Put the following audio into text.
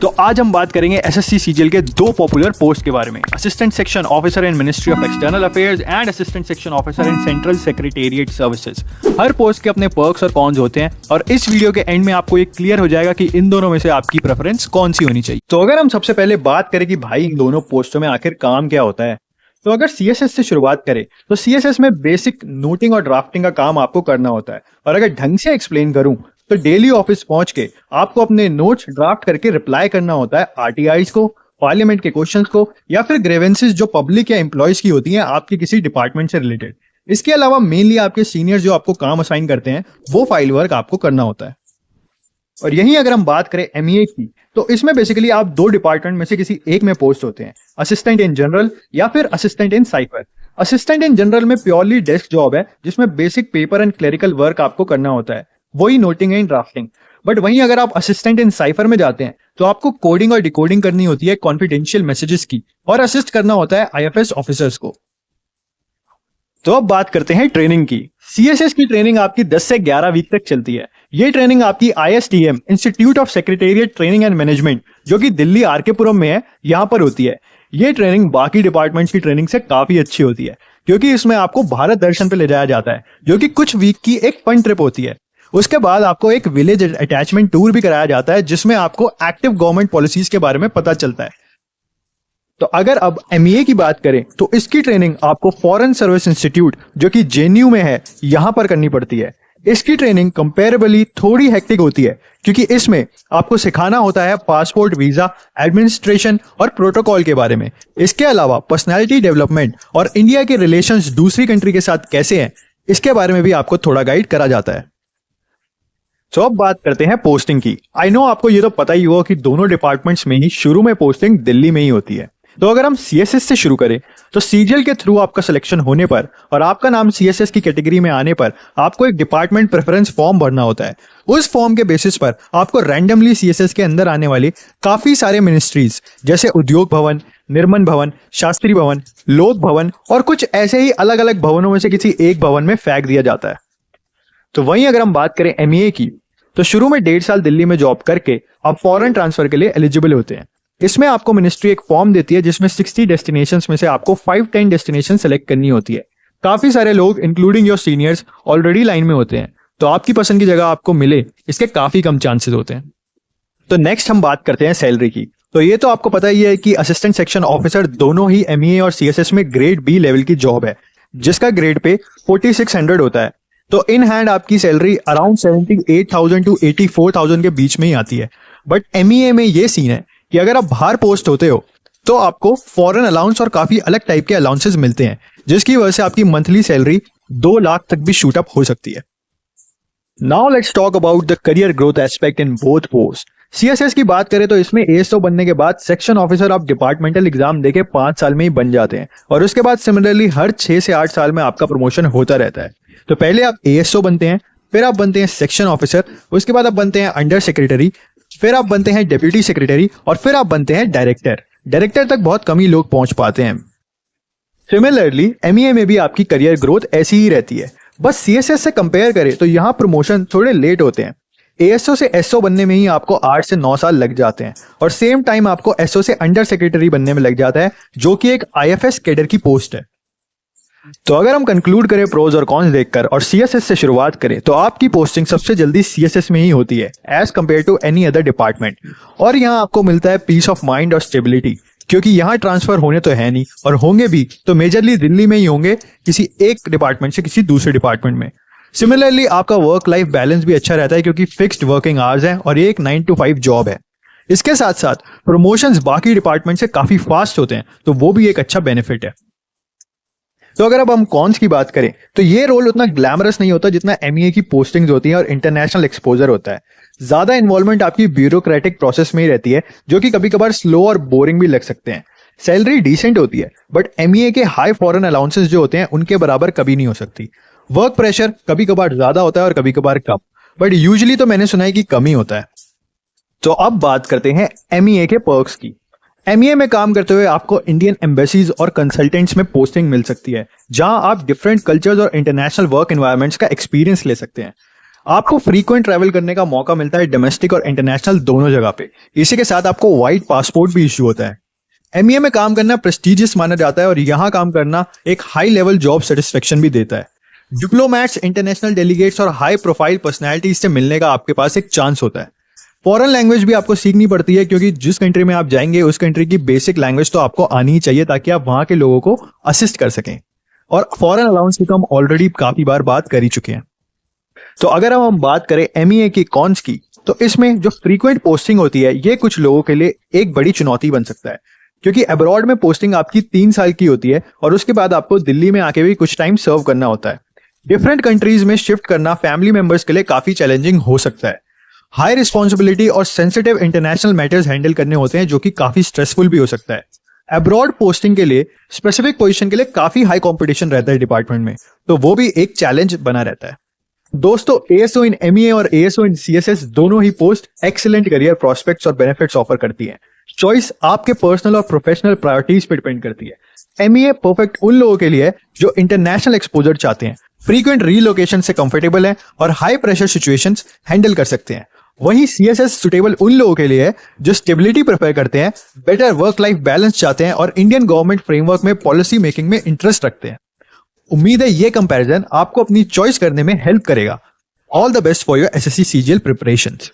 तो आज हम बात करेंगे एसएससी सीजीएल के दो पॉपुलर पोस्ट के बारे में, assistant section officer in ministry of external affairs and assistant section officer in central secretariat services. Her post के अपने पर्क्स और कॉन्स होते हैं और इस वीडियो के एंड में आपको ये क्लियर हो जाएगा कि इन दोनों में से आपकी प्रेफरेंस कौन सी होनी चाहिए। तो अगर हम सबसे पहले बात करें कि भाई इन दोनों पोस्टों में आखिर काम क्या होता है, तो अगर सीएसएस से शुरुआत करें तो सीएसएस में बेसिक नोटिंग और ड्राफ्टिंग का काम आपको करना होता है। और अगर ढंग से एक्सप्लेन करूं तो डेली ऑफिस पहुंच के आपको अपने नोट्स ड्राफ्ट करके रिप्लाई करना होता है आरटीआईज को, पार्लियामेंट के क्वेश्चंस को, या फिर ग्रेवेंसेस जो पब्लिक या एम्प्लॉयज की होती हैं आपके किसी डिपार्टमेंट से रिलेटेड। इसके अलावा मेनली आपके सीनियर जो आपको काम असाइन करते हैं वो फाइल वर्क आपको करना होता है। और यहीं अगर हम बात करें एमईए की, तो इसमें बेसिकली आप दो डिपार्टमेंट में से किसी एक में पोस्ट होते हैं, असिस्टेंट इन जनरल या फिर assistant in cipher. Assistant in general में प्योरली डेस्क जॉब है जिसमें basic paper and clerical work आपको करना होता है, वही नोटिंग एंड ड्राफ्टिंग। बट वहीं अगर आप असिस्टेंट इन साइफर में जाते हैं तो आपको कोडिंग और डिकोडिंग करनी होती है कॉन्फिडेंशियल मैसेजेस की और असिस्ट करना होता है आईएफएस ऑफिसर्स को। तो अब बात करते हैं ट्रेनिंग की। सीएसएस की ट्रेनिंग आपकी 10 से 11 वीक तक चलती है। ये ट्रेनिंग आपकी ISTM institute of secretariat training and management जो कि दिल्ली आरकेपुरम में है, यहाँ पर होती है। ये ट्रेनिंग बाकी डिपार्टमेंट्स की ट्रेनिंग से काफी अच्छी होती है क्योंकि इसमें आपको भारत दर्शन पे ले जाया जाता है जो कि कुछ वीक की एक फन ट्रिप होती है। उसके बाद आपको एक विलेज अटैचमेंट टूर भी कराया जाता है जिसमें आपको एक्टिव गवर्नमेंट पॉलिसीज के बारे में पता चलता है। तो अगर अब एमईए की बात करें तो इसकी ट्रेनिंग आपको फॉरेन सर्विस इंस्टीट्यूट जो कि जेएनयू में है यहां पर करनी पड़ती है। इसकी ट्रेनिंग कंपैरेबली थोड़ी हेक्टिक होती है क्योंकि इसमें आपको सिखाना होता है पासपोर्ट, वीजा, एडमिनिस्ट्रेशन और प्रोटोकॉल के बारे में। इसके अलावा पर्सनैलिटी डेवलपमेंट और इंडिया के रिलेशंस दूसरी कंट्री के साथ कैसे हैं इसके बारे में भी आपको थोड़ा गाइड करा जाता है। तो अब बात करते हैं पोस्टिंग की। आई नो आपको ये तो पता ही होगा कि दोनों डिपार्टमेंट्स में ही शुरू में पोस्टिंग दिल्ली में ही होती है। तो अगर हम सीएसएस से शुरू करें तो सीजीएल के थ्रू आपका सिलेक्शन होने पर और आपका नाम सीएसएस की कैटेगरी में आने पर आपको एक डिपार्टमेंट प्रेफरेंस फॉर्म भरना होता है। उस फॉर्म के बेसिस पर आपको रैंडमली सीएसएस के अंदर आने वाली काफी सारे मिनिस्ट्रीज जैसे उद्योग भवन, निर्माण भवन, शास्त्री भवन, लोक भवन और कुछ ऐसे ही अलग अलग भवनों में से किसी एक भवन में फेंक दिया जाता है। तो वहीं अगर हम बात करें एमईए की, तो शुरू में 1.5 साल दिल्ली में जॉब करके आप फॉरेन ट्रांसफर के लिए एलिजिबल होते हैं। इसमें आपको मिनिस्ट्री एक फॉर्म देती है जिसमें 60 डेस्टिनेशंस में से आपको 5-10 डेस्टिनेशन सेलेक्ट करनी होती है। काफी सारे लोग including your seniors already line में होते हैं, तो आपकी पसंद की जगह आपको मिले इसके काफी कम चांसेस होते हैं। तो नेक्स्ट हम बात करते हैं सैलरी की। तो ये तो आपको पता ही है कि असिस्टेंट सेक्शन ऑफिसर दोनों ही एमईए और सीएसएस में ग्रेड बी लेवल की जॉब है जिसका ग्रेड पे 4600 होता है। तो इन हैंड आपकी सैलरी अराउंड 78,000 to 84,000 के बीच में ही आती है। बट एमईए में ये सीन है कि अगर आप बाहर पोस्ट होते हो तो आपको फॉरेन अलाउंस और काफी अलग टाइप के अलाउंसेस मिलते हैं जिसकी वजह से आपकी मंथली सैलरी 2 लाख तक भी शूट अप हो सकती है। Now let's talk about the career growth aspect in both post. CSS की बात करें तो इसमें एएसओ बनने के बाद सेक्शन ऑफिसर आप डिपार्टमेंटल एग्जाम देके 5 साल में ही बन जाते हैं और उसके बाद सिमिलरली हर 6 से 8 साल में आपका प्रमोशन होता रहता है। तो पहले आप एएसओ बनते हैं, फिर आप बनते हैं सेक्शन ऑफिसर, उसके बाद आप बनते हैं अंडर सेक्रेटरी, फिर आप बनते हैं डेप्यूटी सेक्रेटरी और फिर आप बनते हैं डायरेक्टर। डायरेक्टर तक बहुत कम ही लोग पहुंच पाते हैं। सिमिलरली एमईए में भी आपकी करियर ग्रोथ ऐसी ही रहती है। बस सीएसएस से कंपेयर करें तो यहाँ प्रमोशन थोड़े लेट होते हैं। एएसओ से एसओ बनने में ही आपको 8 से 9 साल लग जाते हैं और सेम टाइम आपको एसओ से अंडर सेक्रेटरी बनने में लग जाता है जो कि एक आईएफएस कैडर की पोस्ट है। तो अगर हम कंक्लूड करें प्रोज और कॉन्स देखकर और सीएसएस से शुरुआत करें तो आपकी पोस्टिंग सबसे जल्दी सीएसएस में ही होती है as compare to any other department. और यहाँ आपको मिलता है पीस ऑफ माइंड और स्टेबिलिटी क्योंकि यहाँ ट्रांसफर होने तो है नहीं और होंगे भी तो मेजरली दिल्ली में ही होंगे, किसी एक डिपार्टमेंट से किसी दूसरे डिपार्टमेंट में। सिमिलरली आपका वर्क लाइफ बैलेंस भी अच्छा रहता है क्योंकि फिक्स्ड वर्किंग आवर्स है और ये एक 9 to 5 जॉब है। इसके साथ साथ प्रमोशंस बाकी डिपार्टमेंट से काफी फास्ट होते हैं तो वो भी एक अच्छा बेनिफिट है। तो अगर अब हम कॉन्स की बात करें तो ये रोल उतना ग्लैमरस नहीं होता जितना एमईए की पोस्टिंग्स होती हैं और इंटरनेशनल एक्सपोजर होता है। ज्यादा इन्वॉल्वमेंट आपकी ब्यूरोक्रेटिक प्रोसेस में ही रहती है जो कि कभी कभार स्लो और बोरिंग भी लग सकते हैं। सैलरी डिसेंट होती है बट एमईए के हाई फॉरेन अलाउंसेस जो होते हैं उनके बराबर कभी नहीं हो सकती। वर्क प्रेशर कभी कभार ज्यादा होता है और कभी कभार कम, बट यूजुअली तो मैंने सुना है कि कम ही होता है। तो अब बात करते हैं एमईए के पर्क्स की। एमईए में काम करते हुए आपको इंडियन एम्बेसीज और कंसल्टेंट्स में पोस्टिंग मिल सकती है जहां आप डिफरेंट कल्चर्स और इंटरनेशनल वर्क एनवायरनमेंट्स का एक्सपीरियंस ले सकते हैं। आपको फ्रीक्वेंट ट्रैवल करने का मौका मिलता है डोमेस्टिक और इंटरनेशनल दोनों जगह पे। इसी के साथ आपको वाइट पासपोर्ट भी इश्यू होता है। एमईए में काम करना प्रेस्टिजियस माना जाता है और यहाँ काम करना एक हाई लेवल जॉब सेटिस्फेक्शन भी देता है। डिप्लोमैट्स, इंटरनेशनल डेलीगेट्स और हाई प्रोफाइल पर्सनैलिटीज से मिलने का आपके पास एक चांस होता है। फॉरेन लैंग्वेज भी आपको सीखनी पड़ती है, क्योंकि जिस कंट्री में आप जाएंगे उस कंट्री की बेसिक लैंग्वेज तो आपको आनी ही चाहिए ताकि आप वहां के लोगों को असिस्ट कर सकें। और फॉरेन अलाउंस की तो हम ऑलरेडी काफी बार बात कर ही चुके हैं। तो अगर हम बात करें एमईए की कॉन्स की, तो इसमें जो फ्रीक्वेंट पोस्टिंग होती है ये कुछ लोगों के लिए एक बड़ी चुनौती बन सकता है, क्योंकि अब्रॉड में पोस्टिंग आपकी 3 साल की होती है और उसके बाद आपको दिल्ली में आके भी कुछ टाइम सर्व करना होता है। डिफरेंट कंट्रीज में शिफ्ट करना फैमिली मेंबर्स के लिए काफी चैलेंजिंग हो सकता है। हाई रिस्पॉन्सिबिलिटी और सेंसिटिव इंटरनेशनल मैटर्स हैंडल करने होते हैं, जो कि काफी स्ट्रेसफुल भी हो सकता है। अब्रॉड पोस्टिंग के लिए स्पेसिफिक पोजीशन के लिए काफी हाई कंपटीशन रहता है डिपार्टमेंट में, तो वो भी एक चैलेंज बना रहता है। दोस्तों, एएसओ इन एमईए और एएसओ इन सीएसएस दोनों ही पोस्ट एक्सीलेंट करियर प्रोस्पेक्ट्स और बेनिफिट्स ऑफर करती हैं। चॉइस आपके पर्सनल और प्रोफेशनल प्रायोरिटीज पर डिपेंड करती है। एमईए परफेक्ट उन लोगों के लिए जो इंटरनेशनल एक्सपोजर चाहते हैं, फ्रीक्वेंट रीलोकेशन से कंफर्टेबल हैं और हाई प्रेशर सिचुएशंस हैंडल कर सकते हैं। वहीं सीएसएस सुटेबल उन लोगों के लिए जो स्टेबिलिटी प्रेफर करते हैं, बेटर वर्क लाइफ बैलेंस चाहते हैं और इंडियन गवर्नमेंट फ्रेमवर्क में पॉलिसी मेकिंग में इंटरेस्ट रखते हैं। उम्मीद है ये कंपैरिजन आपको अपनी चॉइस करने में हेल्प करेगा। All the best for your SSC CGL preparations.